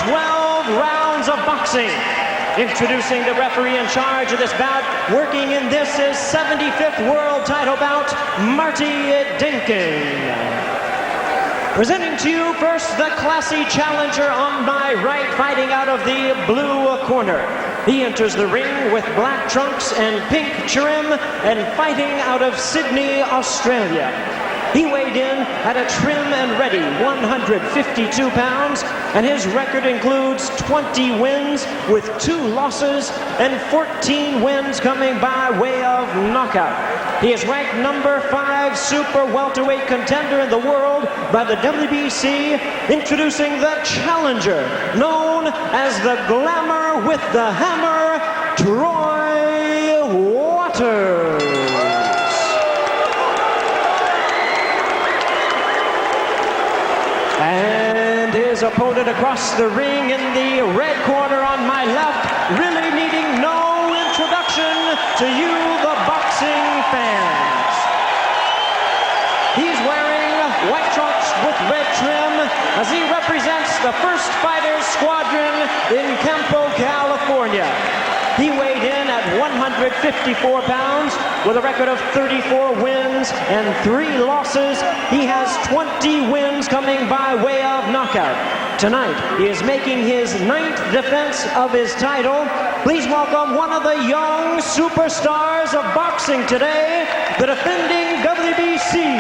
12 rounds of boxing. Introducing the referee in charge of this bout, working in this his 75th world title bout, Marty Dinkin. Presenting to you first the classy challenger on my right, fighting out of the blue corner. He enters the ring with black trunks and pink trim and fighting out of Sydney, Australia. He weighed in at a trim and ready 152 pounds, and his record includes 20 wins with 2 losses and 14 wins coming by way of knockout. He is ranked number 5 super welterweight contender in the world by the WBC, introducing the challenger, known as the Glamour with the Hammer, Troy Waters. And his opponent across the ring in the red corner on my left, really needing no introduction to you, the boxing fans. He's wearing white trunks with red trim as he represents the First Fighters Squadron in Campo, California. He weighed in at 154 pounds with a record of 34 wins and 3 losses. He has 20 wins coming by way of knockout. Tonight, he is making his 9th defense of his title. Please welcome one of the young superstars of boxing today, the defending WBC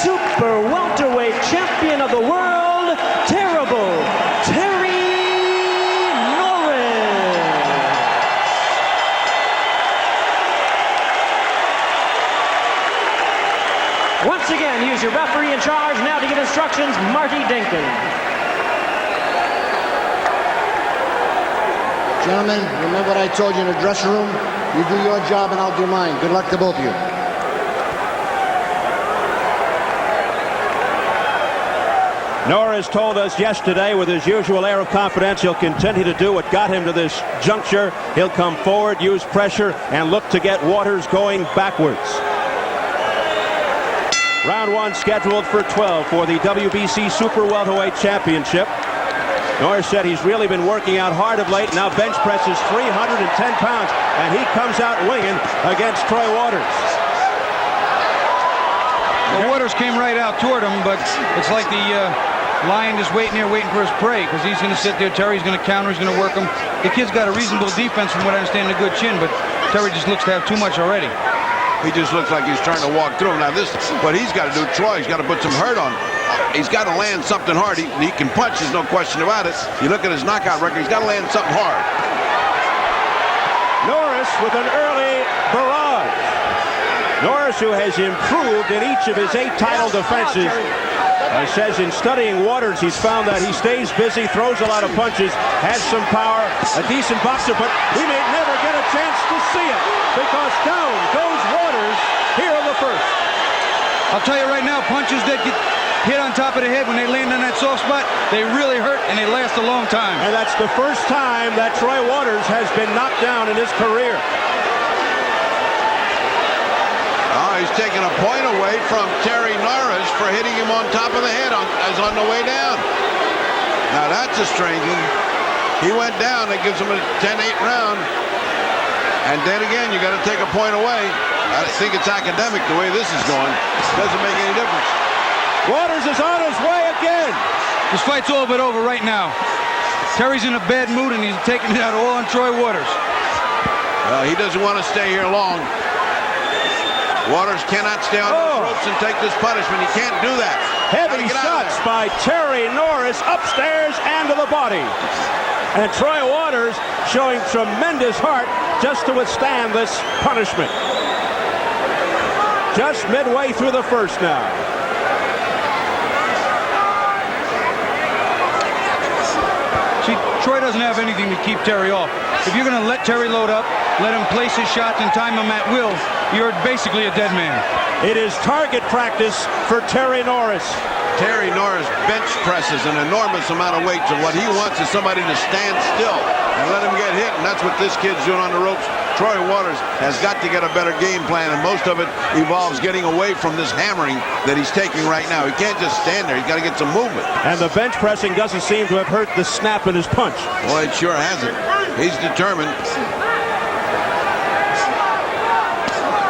Super Welterweight Champion of the World, Terrible Terry Norris. Once again, use your referee in charge now to give instructions, Marty Dinkin. Gentlemen, remember what I told you in the dressing room? You do your job and I'll do mine. Good luck to both of you. Norris told us yesterday with his usual air of confidence he'll continue to do what got him to this juncture. He'll come forward, use pressure, and look to get Waters going backwards. Round 1 scheduled for 12 for the WBC Super Welterweight Championship. Norris said he's really been working out hard of late. Now bench presses 310 pounds, and he comes out winging against Troy Waters. Well, Waters came right out toward him, but it's like the lion just waiting there, waiting for his prey, because he's going to sit there. Terry's going to counter. He's going to work him. The kid's got a reasonable defense, from what I understand, a good chin, but Terry just looks to have too much already. He just looks like he's trying to walk through him. Now this, what he's got to do, Troy, he's got to put some hurt on. He's got to land something hard. He can punch, there's no question about it. You look at his knockout record, he's got to land something hard. Norris with an early barrage. Norris, who has improved in each of his 8 title defenses, says in studying Waters, he's found that he stays busy, throws a lot of punches, has some power, a decent boxer, but we may never get a chance to see it because down goes Waters here in the first. I'll tell you right now, punches that get hit on top of the head when they land on that soft spot, they really hurt and they last a long time. And that's the first time that Troy Waters has been knocked down in his career. He's taking a point away from Terry Norris for hitting him on top of the head as on the way down. Now that's a strange one. He went down, that gives him a 10-8 round. And then again, you got to take a point away. I think it's academic the way this is going. Doesn't make any difference. Waters is on his way again. This fight's all but over right now. Terry's in a bad mood and he's taking it out all on Troy Waters. Well, he doesn't want to stay here long. Waters cannot stay on those ropes and take this punishment. He can't do that. Heavy shots by Terry Norris upstairs and to the body. And Troy Waters showing tremendous heart just to withstand this punishment. Just midway through the first now. See, Troy doesn't have anything to keep Terry off. If you're going to let Terry load up, let him place his shots and time him at will, you're basically a dead man. It is target practice for Terry Norris. Terry Norris bench presses an enormous amount of weight, so what he wants is somebody to stand still and let him get hit, and that's what this kid's doing on the ropes, Troy Waters has got to get a better game plan, and most of it involves getting away from this hammering that he's taking right now. He can't just stand there. He's got to get some movement. And the bench pressing doesn't seem to have hurt the snap in his punch. Well, it sure hasn't. He's determined.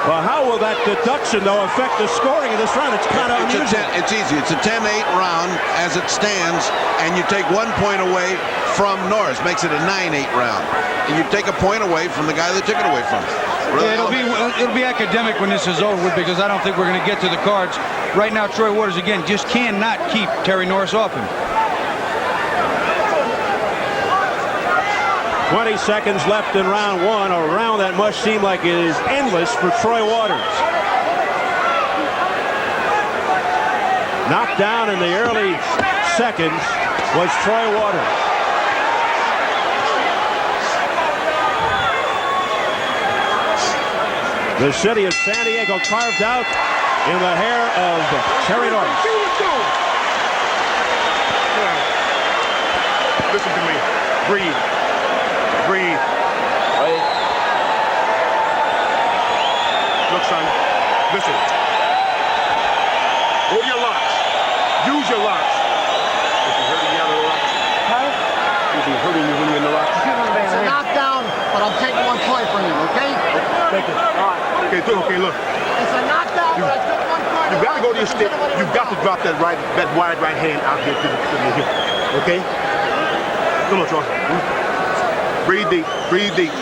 Well, how will that deduction, though, affect the scoring of this round? It's kind of unusual. It's easy. It's a 10-8 round as it stands, and you take 1 point away from Norris. Makes it a 9-8 round. And you take a point away from the guy that took it away from him. Really, yeah, it'll be academic when this is over with, because I don't think we're going to get to the cards. Right now, Troy Waters, again, just cannot keep Terry Norris off him. 20 seconds left in round one, a round that must seem like it is endless for Troy Waters. Knocked down in the early seconds was Troy Waters. The city of San Diego carved out in the hair of Terry Norris. Listen to me. Breathe. Breathe. Wait. Look, son. Listen. Hold your locks. Use your locks. Is he hurting you out of the locks? Huh? Is he hurting you when you're in the locks? It's a knockdown, but I'm taking 1 point from you, okay? Take it. All right. Okay, look. It's a knockdown, but I took 1 point. You got to go to your stick. You got to drop that wide right hand out here to the hip. Okay? Come on, Troy. Breathe deep. Breathe deep.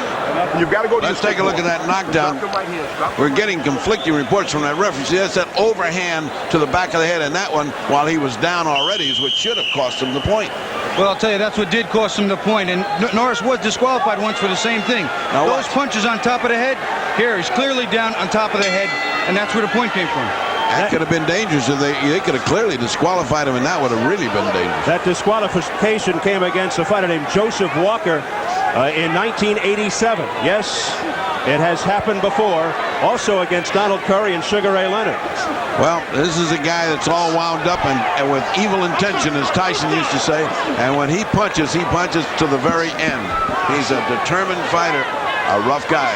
You've got to go to Let's take a look at that knockdown. We're getting conflicting reports from that referee. See, that's that overhand to the back of the head, and that one, while he was down already, is what should have cost him the point. Well, I'll tell you, that's what did cost him the point. And Norris was disqualified once for the same thing. Now those watch. punches on top of the head, here, he's clearly down on top of the head, and that's where the point came from. That could have been dangerous. If they could have clearly disqualified him, and that would have really been dangerous. That disqualification came against a fighter named Joseph Walker in 1987. Yes, it has happened before. Also against Donald Curry and Sugar Ray Leonard. Well, this is a guy that's all wound up and with evil intention, as Tyson used to say. And when he punches to the very end. He's a determined fighter, a rough guy.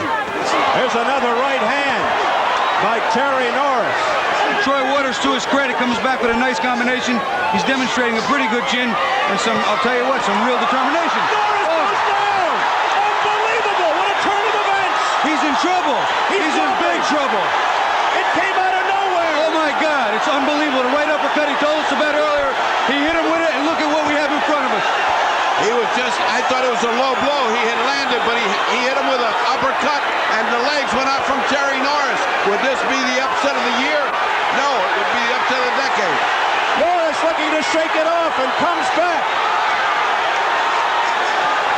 There's another right hand by Terry Norris. Troy Waters, to his credit, comes back with a nice combination. He's demonstrating a pretty good chin and some, I'll tell you what, some real determination. Norris goes down! Unbelievable! What a turn of events! He's in trouble. He's in big trouble. It came out of nowhere! Oh my God, it's unbelievable. The right uppercut he told us about earlier, he hit him with it, and look at what we have in front of us. He was just, I thought it was a low blow. He had landed, but he hit him with an uppercut, and the legs went out from Terry Norris. Would this be the upset of the year? No, it would be the upset of the decade. Norris looking to shake it off and comes back.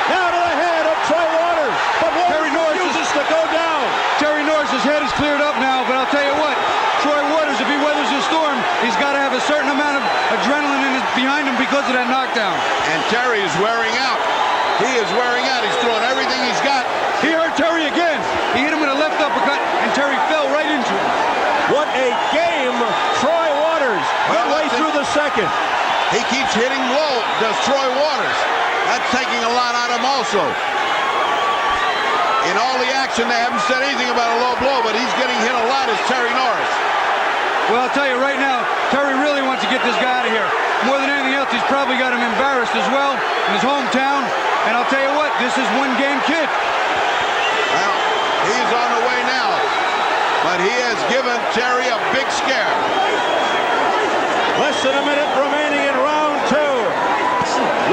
Now to the head of Troy Waters. But Waters refuses to go down. Terry Norris' head is cleared up now, but I'll tell you what, Troy Waters, if he weathers the storm, he's got to have a certain amount of adrenaline behind him because of that knockdown. And Terry is wearing out. He is wearing out. He's throwing everything he's got. He hurt Terry again. He hit him with a left uppercut, and Terry fell right into him. What a game, Troy Waters. Midway through the second. He keeps hitting low, does Troy Waters. That's taking a lot out of him also. In all the action, they haven't said anything about a low blow, but he's getting hit a lot as Terry Norris. Well, I'll tell you right now, Terry really wants to get this guy out of here. More than anything else, he's probably got him embarrassed as well in his hometown. And I'll tell you what, this is one-game kid. Well, he's on the way now. But he has given Terry a big scare. Less than a minute remaining in round two.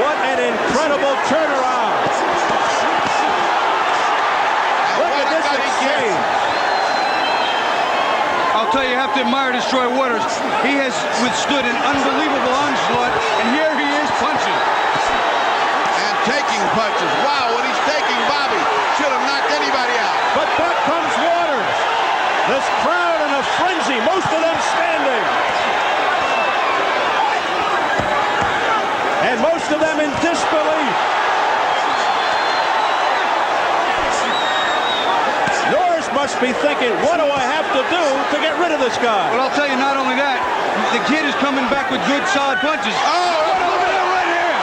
What an incredible turnaround. Look at this exchange. I'll tell you, you have to admire this Troy Waters. He has withstood an unbelievable onslaught, and here he is punching. And taking punches. Wow, what he's taking, Bobby, should have knocked anybody out. But back comes Waters. This crowd in a frenzy, most of them standing. And most of them in disbelief. Norris must be thinking, what do I have to do to get rid of this guy? Well, I'll tell you, not only that, the kid is coming back with good, solid punches. Oh, Look at that right hand.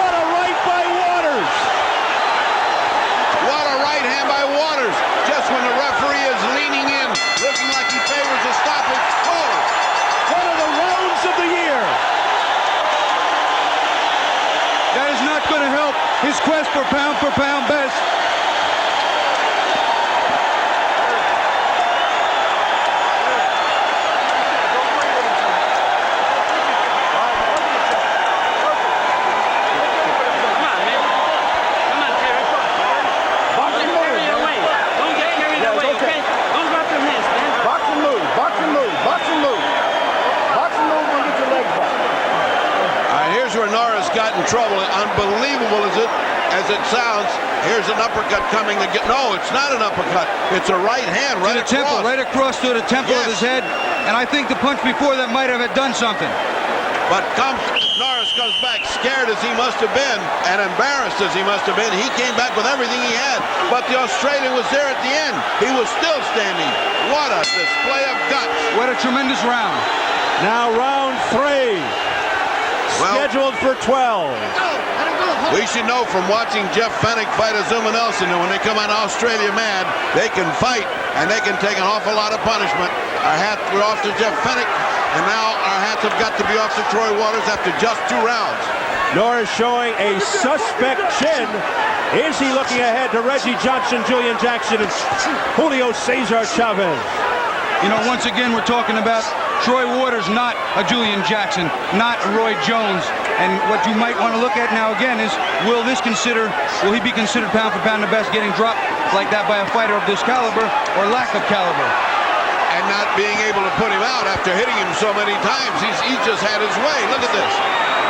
What a right by Waters. what a right hand by Waters. his quest for pound best. Norris got in trouble. Unbelievable as it sounds. Here's an uppercut coming to get. No, it's not an uppercut. It's a right hand right to the temple, right across to the temple of his head. And I think the punch before that might have done something. But Norris comes back scared as he must have been and embarrassed as he must have been. He came back with everything he had. But the Australian was there at the end. He was still standing. What a display of guts. What a tremendous round. Now round 3. Scheduled for 12. We should know from watching Jeff Fennick fight Azuma Nelson that when they come out of Australia mad, they can fight and they can take an awful lot of punishment. Our hats were off to Jeff Fennick, and now our hats have got to be off to Troy Waters after just 2 rounds. Norris showing a suspect chin. Is he looking ahead to Reggie Johnson, Julian Jackson, and Julio Cesar Chavez? You know, once again, we're talking about Troy Waters, not a Julian Jackson, not a Roy Jones. And what you might want to look at now again is, will he be considered pound for pound the best, getting dropped like that by a fighter of this caliber, or lack of caliber? And not being able to put him out after hitting him so many times. He just had his way. Look at this.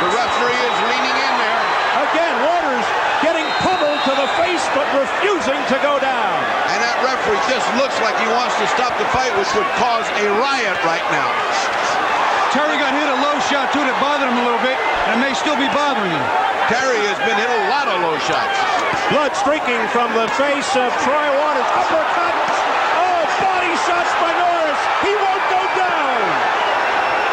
The referee is leaning in there. Again, Waters getting pummeled to the face, but refusing to go down. And that referee just looks like he wants to stop the fight, which would cause a riot right now. Terry got hit a low shot, too, that bothered him a little bit, and it may still be bothering him. Terry has been hit a lot of low shots. Blood streaking from the face of Troy Waters. Uppercut. Oh, body shots by Norris. He won't go down.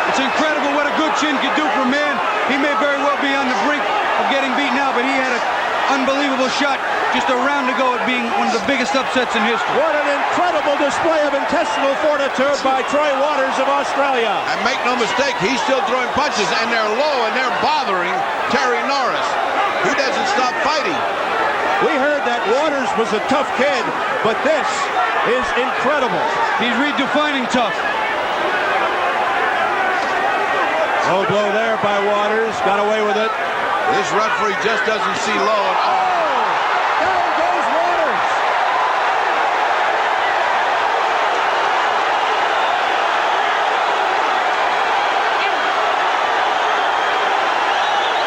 It's incredible what a good chin can do for a man. He may very well be on the brink of getting beaten out, but he had an unbelievable shot just a round ago at being one of the biggest upsets in history. What an incredible display of intestinal fortitude by Troy Waters of Australia. And make no mistake, he's still throwing punches, and they're low, and they're bothering Terry Norris. He doesn't stop fighting. We heard that Waters was a tough kid, but this is incredible. He's redefining tough. Low blow there by Waters. Got away with it. This referee just doesn't see low at all. Down goes Waters.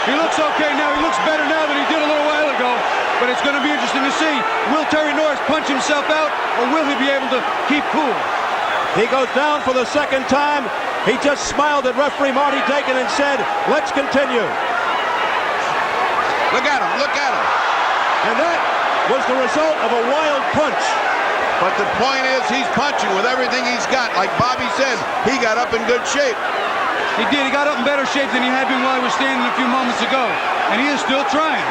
He looks okay now. He looks better now than he did a little while ago. But it's going to be interesting to see. Will Terry Norris punch himself out, or will he be able to keep cool? He goes down for the second time. He just smiled at referee Marty Dakin and said, "Let's continue." Look at him, look at him. And that was the result of a wild punch. But the point is, he's punching with everything he's got. Like Bobby said, he got up in good shape. He did. He got up in better shape than he had been while he was standing a few moments ago. And he is still trying.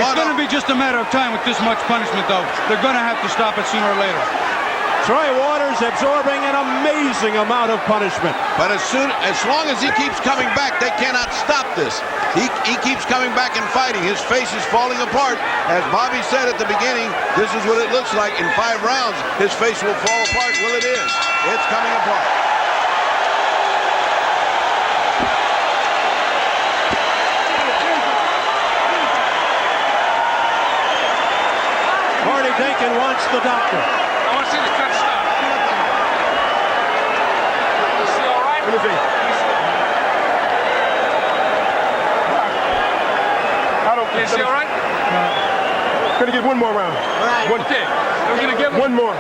It's going to be just a matter of time with this much punishment, though. They're going to have to stop it sooner or later. Troy Waters absorbing an amazing amount of punishment. But as long as he keeps coming back, they cannot stop this. He keeps coming back and fighting. His face is falling apart. As Bobby said at the beginning, this is what it looks like. In 5 rounds, his face will fall apart. Well, it is. It's coming apart. Marty Dakin wants the doctor. I want to see the cut stop. Is he all right? Let me see. Is he all right? Gonna get one more round. Okay. We're going to give him One more.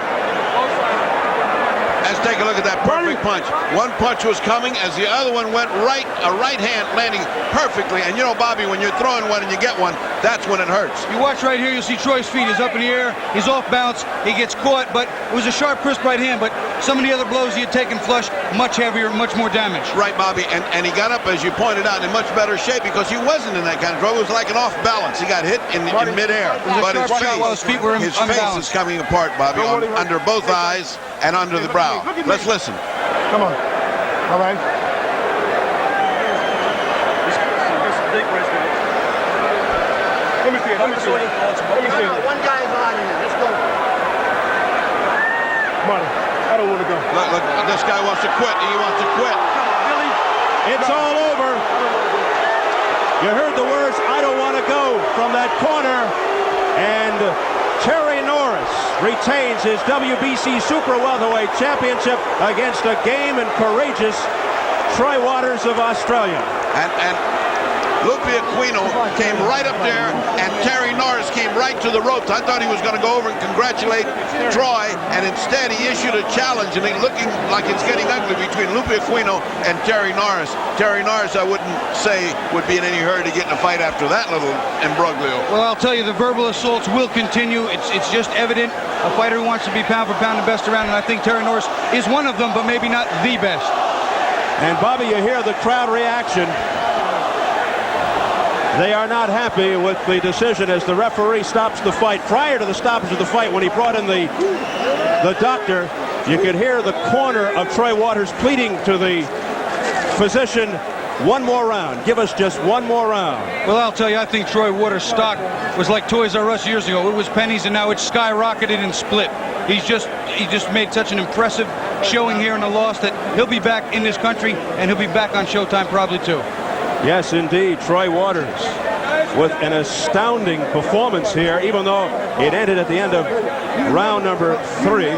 Let's take a look at that perfect punch. One punch was coming as the other one went right, a right hand landing perfectly. And you know, Bobby, when you're throwing one and you get one, that's when it hurts. You watch right here, you'll see Troy's feet. He's up in the air. He's off balance. He gets caught, but it was a sharp, crisp right hand. But some of the other blows he had taken flush, much heavier, much more damage. Right, Bobby, and he got up, as you pointed out, in much better shape because he wasn't in that kind of trouble. It was like an off balance. He got hit in midair. But his feet were his face is coming apart, Bobby, under both eyes and under the brow. Let's listen. Come on. All right. it. Let me see it. One guy is on here. Let's go. Marty, I don't want to go. Look, this guy wants to quit. He wants to quit. It's all over. You heard the words, "I don't want to go," from that corner. And Terry Norris retains his WBC Super Welterweight Championship against a game and courageous Troy Waters of Australia. And Lupe Aquino came right up there, and Terry Norris came right to the ropes. I thought he was going to go over and congratulate Troy, and instead he issued a challenge, and it's looking like it's getting ugly between Lupe Aquino and Terry Norris. Terry Norris, I wouldn't say would be in any hurry to get in a fight after that little imbroglio. Well, I'll tell you, the verbal assaults will continue. It's just evident. A fighter who wants to be pound for pound the best around, and I think Terry Norris is one of them, but maybe not the best. And Bobby, you hear the crowd reaction. They are not happy with the decision as the referee stops the fight. Prior to the stoppage of the fight, when he brought in the doctor, you could hear the corner of Troy Waters pleading to the physician, "One more round. Give us just one more round." Well, I'll tell you, I think Troy Waters' stock was like Toys R Us years ago. It was pennies, and now it's skyrocketed and split. He just made such an impressive showing here in the loss that he'll be back in this country, and he'll be back on Showtime probably too. Yes, indeed. Troy Waters with an astounding performance here, even though it ended at the end of round number 3.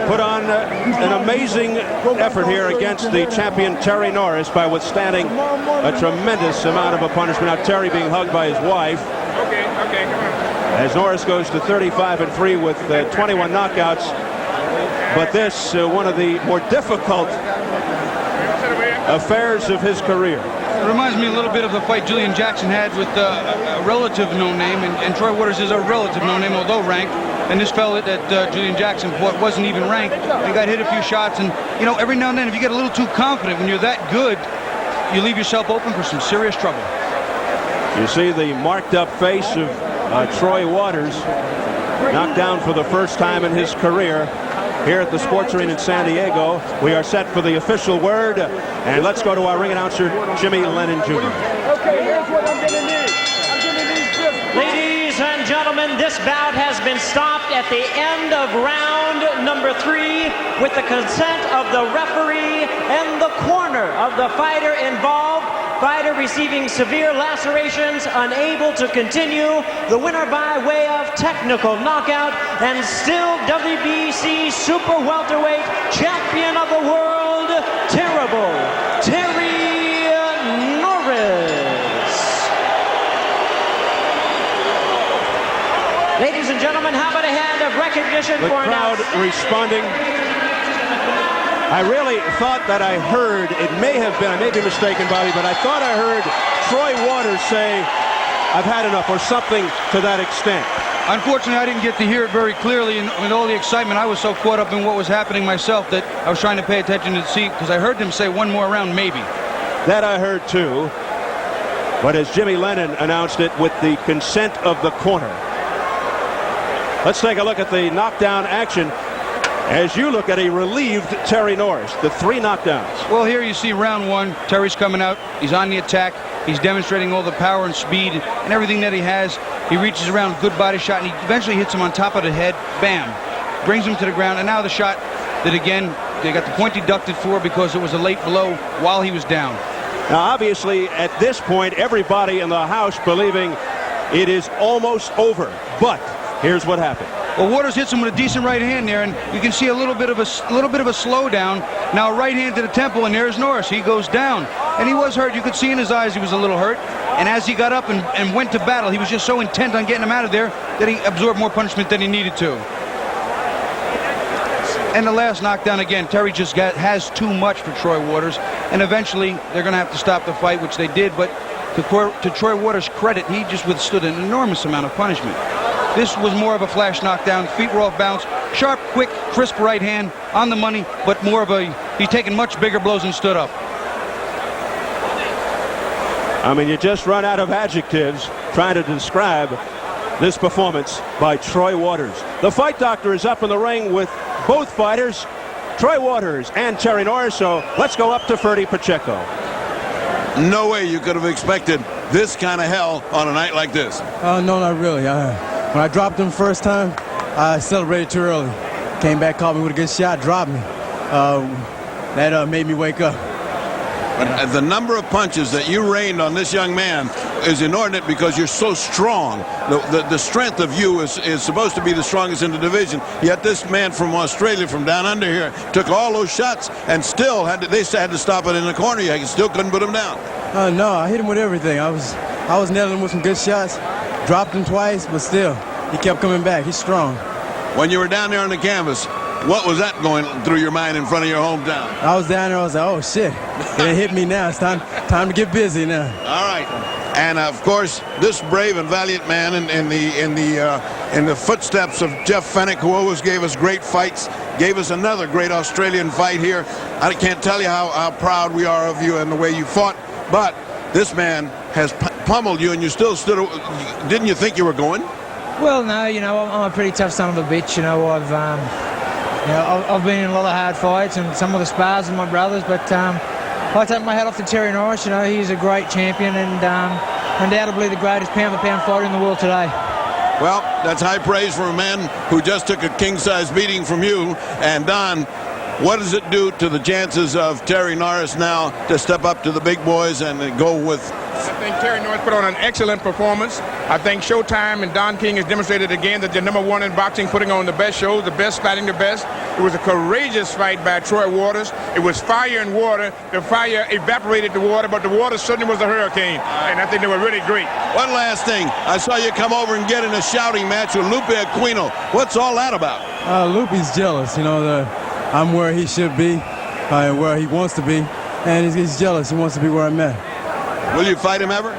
Put on an amazing effort here against the champion Terry Norris by withstanding a tremendous amount of a punishment. Now Terry being hugged by his wife. Okay, come on. As Norris goes to 35-3 with 21 knockouts. But this, one of the more difficult affairs of his career. It reminds me a little bit of the fight Julian Jackson had with a relative no-name, and Troy Waters is a relative no-name, although ranked. And this fellow that Julian Jackson fought wasn't even ranked. He got hit a few shots, and you know, every now and then, if you get a little too confident when you're that good, you leave yourself open for some serious trouble. You see the marked-up face of Troy Waters, knocked down for the first time in his career. Here at the Sports Arena in San Diego, we are set for the official word, and let's go to our ring announcer, Jimmy Lennon Jr. Okay, here's what I'm gonna need. I'm gonna need this. Ladies and gentlemen, this bout has been stopped at the end of round number 3 with the consent of the referee and the corner of the fighter involved. Fighter receiving severe lacerations, unable to continue. The winner by way of technical knockout, and still WBC Super Welterweight Champion of the World, Terrible Terry Norris. Ladies and gentlemen, how about a hand of recognition The for crowd responding. I really thought that I heard, it may have been, I may be mistaken, Bobby, but I thought I heard Troy Waters say, "I've had enough," or something to that extent. Unfortunately, I didn't get to hear it very clearly, and with all the excitement, I was so caught up in what was happening myself that I was trying to pay attention to see, because I heard them say one more round, maybe. That I heard too, but as Jimmy Lennon announced it, with the consent of the corner. Let's take a look at the knockdown action as you look at a relieved Terry Norris, the 3 knockdowns. Well, here you see round 1. Terry's coming out. He's on the attack. He's demonstrating all the power and speed and everything that he has. He reaches around, good body shot, and he eventually hits him on top of the head. Bam. Brings him to the ground. And now the shot that, again, they got the point deducted for because it was a late blow while he was down. Now, obviously, at this point, everybody in the house believing it is almost over. But here's what happened. Well, Waters hits him with a decent right hand there, and you can see a little bit of a slowdown. Now, right hand to the temple, and there's Norris. He goes down, and he was hurt. You could see in his eyes he was a little hurt. And as he got up and went to battle, he was just so intent on getting him out of there that he absorbed more punishment than he needed to. And the last knockdown again, Terry just has too much for Troy Waters, and eventually they're going to have to stop the fight, which they did. But to Troy Waters' credit, he just withstood an enormous amount of punishment. This was more of a flash knockdown. Feet were off balance. Sharp, quick, crisp right hand on the money, but more of a, he's taken much bigger blows and stood up. I mean, you just run out of adjectives trying to describe this performance by Troy Waters. The fight doctor is up in the ring with both fighters, Troy Waters and Terry Norris. So let's go up to Ferdy Pacheco. No way you could have expected this kind of hell on a night like this. No, not really. When I dropped him first time, I celebrated too early. Came back, caught me with a good shot, dropped me. That made me wake up. But the number of punches that you rained on this young man is inordinate because you're so strong. The strength of you is supposed to be the strongest in the division. Yet this man from Australia, from down under here, took all those shots and still had to stop it in the corner. You still couldn't put him down. No, I hit him with everything. I was nailing him with some good shots. Dropped him twice, but still, he kept coming back. He's strong. When you were down there on the canvas, what was that going through your mind in front of your hometown? I was down there. I was like, oh shit, it hit me now. It's time to get busy now. All right, and of course, this brave and valiant man in the footsteps of Jeff Fennick, who always gave us great fights, gave us another great Australian fight here. I can't tell you how proud we are of you and the way you fought. But this man has pummeled you, and you still stood. Didn't you think you were going? Well, no. I'm a pretty tough son of a bitch. I've been in a lot of hard fights and some of the spars with my brothers, but I take my hat off to Terry Norris. He's a great champion and undoubtedly the greatest pound-for-pound fighter in the world today. Well, that's high praise for a man who just took a king-size beating from you. And Don, what does it do to the chances of Terry Norris now to step up to the big boys and go with? I think Terry Norris put on an excellent performance. I think Showtime and Don King has demonstrated again that they're #1 in boxing, putting on the best shows, the best fighting the best. It was a courageous fight by Troy Waters. It was fire and water. The fire evaporated the water, but the water certainly was a hurricane. And I think they were really great. One last thing. I saw you come over and get in a shouting match with Lupe Aquino. What's all that about? Lupe's jealous. I'm where he should be, where he wants to be, and he's jealous. He wants to be where I'm at. Will you fight him ever?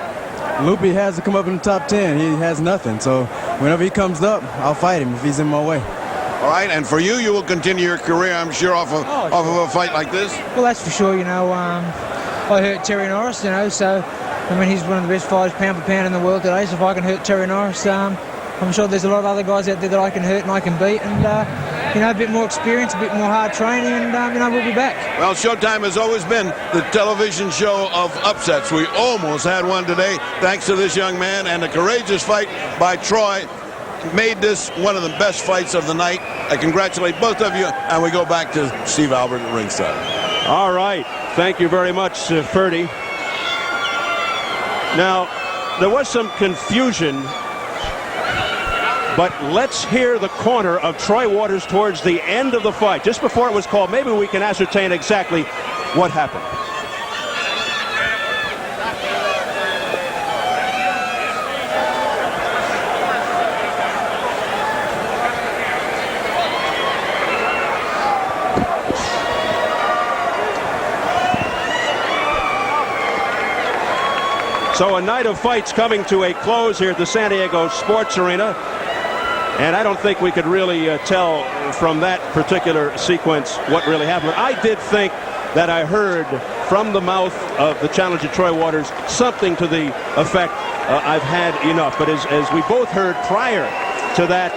Lupe has to come up in the top 10. He has nothing. So whenever he comes up, I'll fight him if he's in my way. All right, and for you, you will continue your career, I'm sure, off of a fight like this. Well, that's for sure. I hurt Terry Norris. So he's one of the best fighters pound for pound in the world today. So if I can hurt Terry Norris, I'm sure there's a lot of other guys out there that I can hurt and I can beat. And a bit more experience, a bit more hard training, and we'll be back. Well, Showtime has always been the television show of upsets. We almost had one today, thanks to this young man, and a courageous fight by Troy made this one of the best fights of the night. I congratulate both of you, and we go back to Steve Albert at ringside. All right. Thank you very much, Ferdy. Now, there was some confusion, but let's hear the corner of Troy Waters towards the end of the fight. Just before it was called, maybe we can ascertain exactly what happened. So a night of fights coming to a close here at the San Diego Sports Arena. And I don't think we could really tell from that particular sequence what really happened. I did think that I heard from the mouth of the challenger Troy Waters something to the effect, I've had enough. But as we both heard prior to that,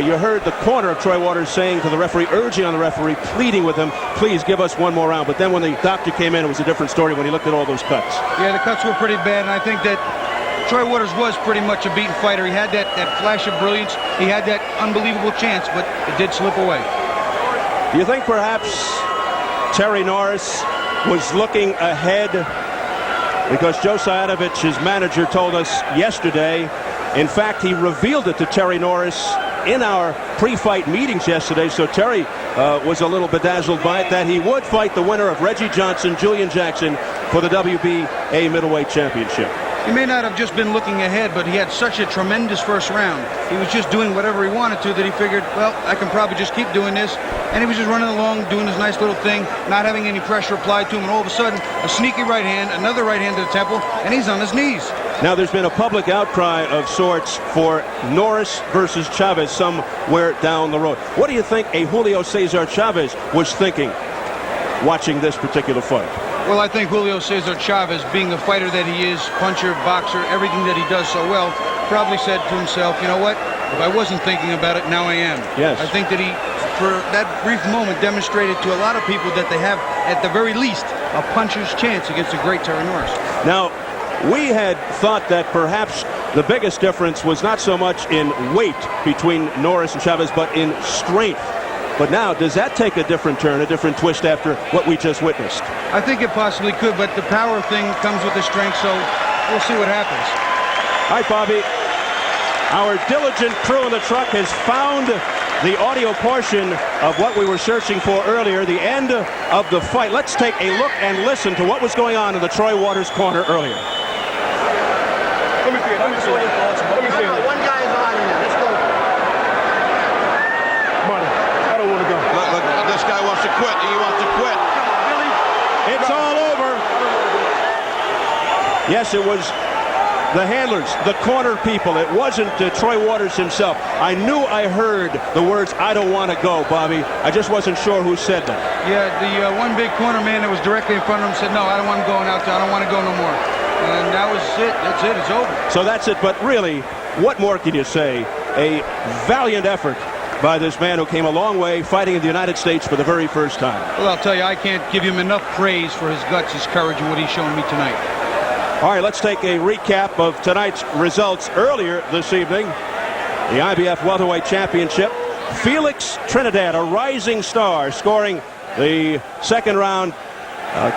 you heard the corner of Troy Waters saying to the referee, urging on the referee, pleading with him, please give us one more round. But then when the doctor came in, it was a different story when he looked at all those cuts. Yeah, the cuts were pretty bad, and I think that Troy Waters was pretty much a beaten fighter. He had that flash of brilliance. He had that unbelievable chance, but it did slip away. Do you think perhaps Terry Norris was looking ahead? Because Joe Sajatovic, his manager, told us yesterday, in fact, he revealed it to Terry Norris in our pre-fight meetings yesterday, so Terry was a little bedazzled by it, that he would fight the winner of Reggie Johnson, Julian Jackson for the WBA middleweight championship. He may not have just been looking ahead, but he had such a tremendous first round. He was just doing whatever he wanted to that he figured, well, I can probably just keep doing this. And he was just running along, doing his nice little thing, not having any pressure applied to him. And all of a sudden, a sneaky right hand, another right hand to the temple, and he's on his knees. Now, there's been a public outcry of sorts for Norris versus Chavez somewhere down the road. What do you think a Julio Cesar Chavez was thinking watching this particular fight? Well, I think Julio Cesar Chavez, being the fighter that he is, puncher, boxer, everything that he does so well, probably said to himself, you know what, if I wasn't thinking about it, now I am. Yes. I think that he, for that brief moment, demonstrated to a lot of people that they have, at the very least, a puncher's chance against a great Terry Norris. Now, we had thought that perhaps the biggest difference was not so much in weight between Norris and Chavez, but in strength. But now, does that take a different turn, a different twist after what we just witnessed? I think it possibly could, but the power thing comes with the strength, so we'll see what happens. All right, Bobby. Our diligent crew in the truck has found the audio portion of what we were searching for earlier, the end of the fight. Let's take a look and listen to what was going on in the Troy Waters corner earlier. Let me see it. Let me see it. Let me see it. One guy is on here. Let's go. Marty, I don't want to go. Look, this guy wants to quit. He wants to quit. It's all over. Yes, it was the handlers, the corner people. It wasn't Troy Waters himself. I knew I heard the words, "I don't want to go," Bobby. I just wasn't sure who said that. Yeah, the one big corner man that was directly in front of him said, "No, I don't want him going out there. I don't want to go no more." And that was it. That's it. It's over. So that's it. But really, what more can you say? A valiant effort by this man who came a long way fighting in the United States for the very first time. Well, I'll tell you, I can't give him enough praise for his guts, his courage, and what he's shown me tonight. All right, let's take a recap of tonight's results earlier this evening. The IBF Welterweight Championship. Felix Trinidad, a rising star, scoring the second round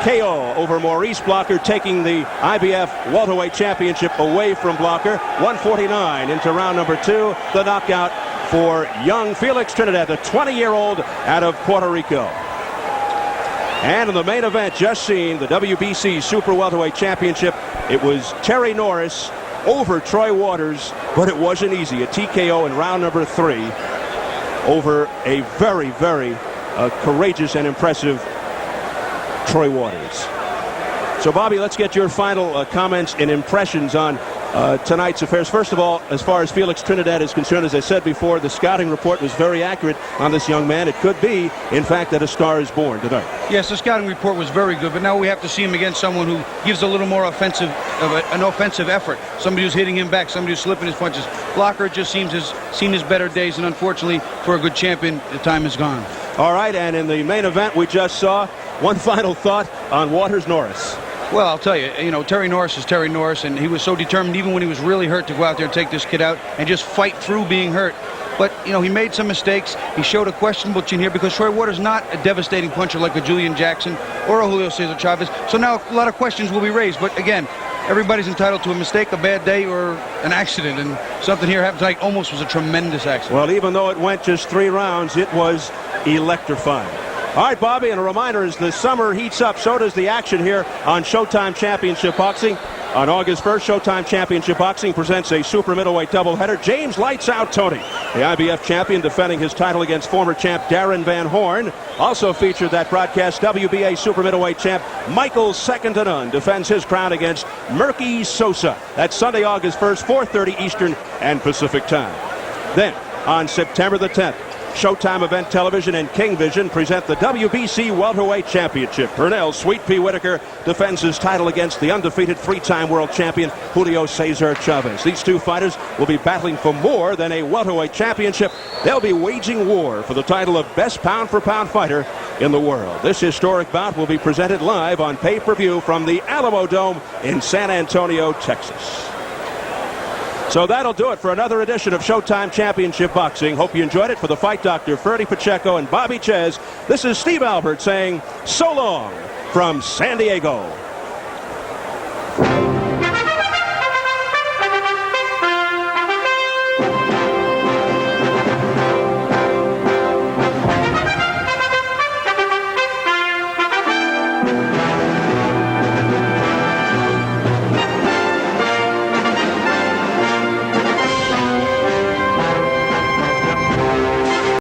KO over Maurice Blocker, taking the IBF Welterweight Championship away from Blocker. 149 into round number 2. The knockout for young Felix Trinidad, the 20-year-old out of Puerto Rico. And in the main event, just seen, the WBC Super Welterweight Championship, it was Terry Norris over Troy Waters, but it wasn't easy. A TKO in round number 3 over a very, very courageous and impressive Troy Waters. So, Bobby, let's get your final comments and impressions on tonight's affairs. First of all, as far as Felix Trinidad is concerned, as I said before, the scouting report was very accurate on this young man. It could be, in fact, that a star is born tonight. Yes, the scouting report was very good, but now we have to see him against someone who gives a little more offensive, an offensive effort. Somebody who's hitting him back, somebody who's slipping his punches. Blocker just seems to have seen his better days, and unfortunately, for a good champion, the time is gone. All right, and in the main event we just saw, one final thought on Waters-Norris. Well, I'll tell you, Terry Norris is Terry Norris, and he was so determined, even when he was really hurt, to go out there and take this kid out and just fight through being hurt. But, he made some mistakes. He showed a questionable chin here because Troy Waters is not a devastating puncher like a Julian Jackson or a Julio Cesar Chavez. So now a lot of questions will be raised. But, again, everybody's entitled to a mistake, a bad day, or an accident. And something here happened tonight almost was a tremendous accident. Well, even though it went just 3 rounds, it was electrifying. All right, Bobby, and a reminder, as the summer heats up, so does the action here on Showtime Championship Boxing. On August 1st, Showtime Championship Boxing presents a super middleweight doubleheader. James Lights Out Tony, the IBF champion, defending his title against former champ Darren Van Horn. Also featured that broadcast, WBA super middleweight champ Michael Second to None defends his crown against Murky Sosa. That's Sunday, August 1st, 4:30 Eastern and Pacific time. Then, on September the 10th, Showtime Event Television and King Vision present the WBC Welterweight Championship. Pernell Sweet Pea Whitaker defends his title against the undefeated 3-time world champion Julio Cesar Chavez. These two fighters will be battling for more than a welterweight championship. They'll be waging war for the title of best pound-for-pound fighter in the world. This historic bout will be presented live on pay-per-view from the Alamo Dome in San Antonio, Texas. So that'll do it for another edition of Showtime Championship Boxing. Hope you enjoyed it. For the Fight Doctor, Ferdy Pacheco, and Bobby Ches, this is Steve Albert saying so long from San Diego.